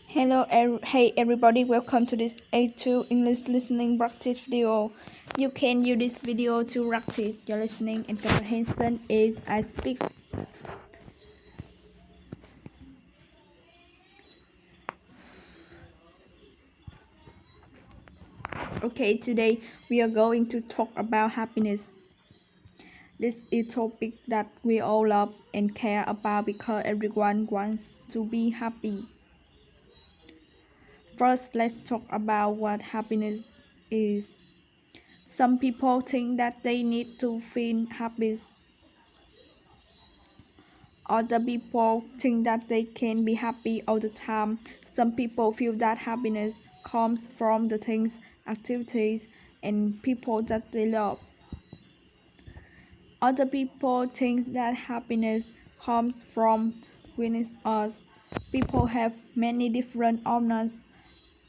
Hey everybody, welcome to this A2 English listening practice video. You can use this video to practice your listening and comprehension as I speak. Okay, today we are going to talk about happiness. This is a topic that we all love and care about because everyone wants to be happy. First, let's talk about what happiness is. Some people think that they need to feel happy. Other people think that they can be happy all the time. Some people feel that happiness comes from the things, activities, and people that they love. Other people think that happiness comes from within us. People have many different opinions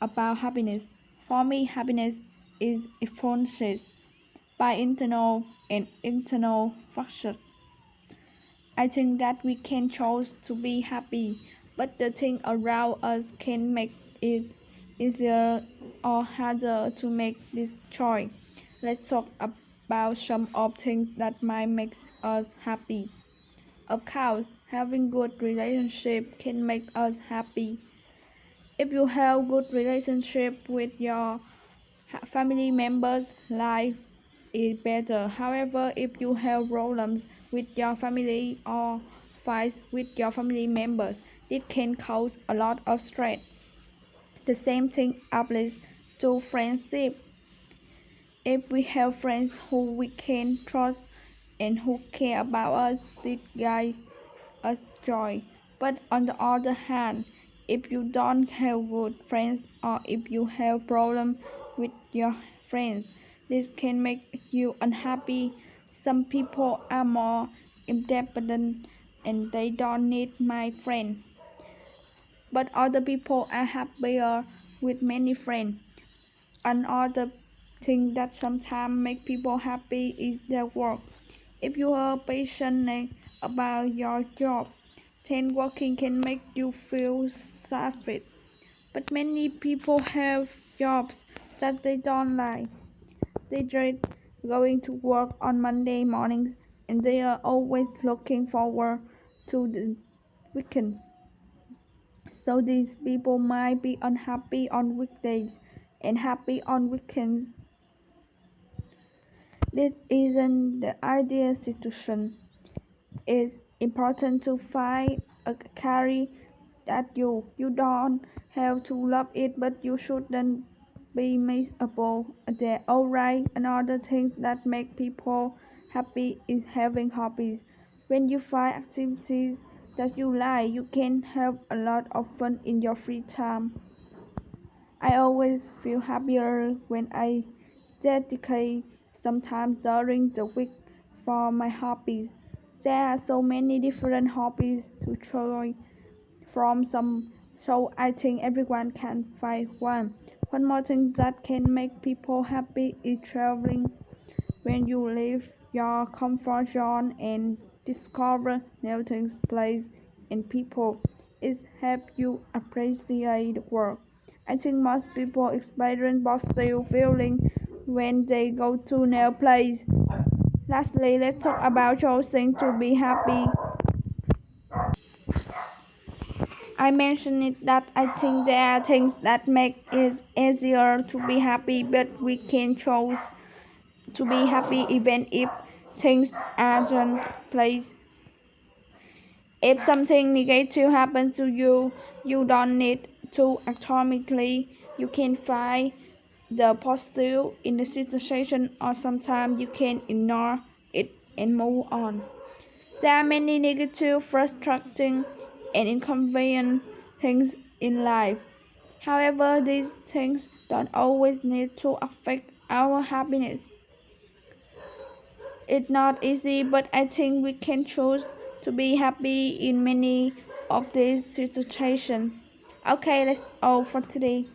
about happiness. For me, happiness is influenced by internal and external factors. I think that we can choose to be happy, but the things around us can make it easier or harder to make this choice. Let's talk about some of things that might make us happy. Of course, having good relationship can make us happy. If you have good relationship with your family members, life is better. However, if you have problems with your family or fights with your family members, it can cause a lot of stress. The same thing applies to friendship. If we have friends who we can trust and who care about us, this gives us joy. But on the other hand, if you don't have good friends or if you have problems with your friends, this can make you unhappy. Some people are more independent and they don't need my friend. But other people are happier with many friends. Another thing that sometimes make people happy is their work. If you are passionate about your job, then working can make you feel satisfied. But many people have jobs that they don't like. They dread going to work on Monday mornings and they are always looking forward to the weekend. So these people might be unhappy on weekdays and happy on weekends. This isn't the ideal situation. It's important to find a career that you don't have to love it, but you shouldn't be miserable. They're alright. Another thing that make people happy is having hobbies. When you find activities that you like, you can have a lot of fun in your free time. I always feel happier when I dedicate some time during the week for my hobbies. There are so many different hobbies to choose from some, so I think everyone can find one. One more thing that can make people happy is traveling. When you leave your comfort zone and discover new things, places, and people, it helps you appreciate the world. I think most people experience positive feelings when they go to new place. Lastly, let's talk about choosing to be happy. I mentioned it that I think there are things that make it easier to be happy, but we can choose to be happy even if things aren't place. If something negative happens to you, you don't need to automatically. You can find the positive in the situation, or sometimes you can ignore it and move on. There are many negative, frustrating, and inconvenient things in life. However, these things don't always need to affect our happiness. It's not easy, but I think we can choose to be happy in many of these situations. Okay, that's all for today.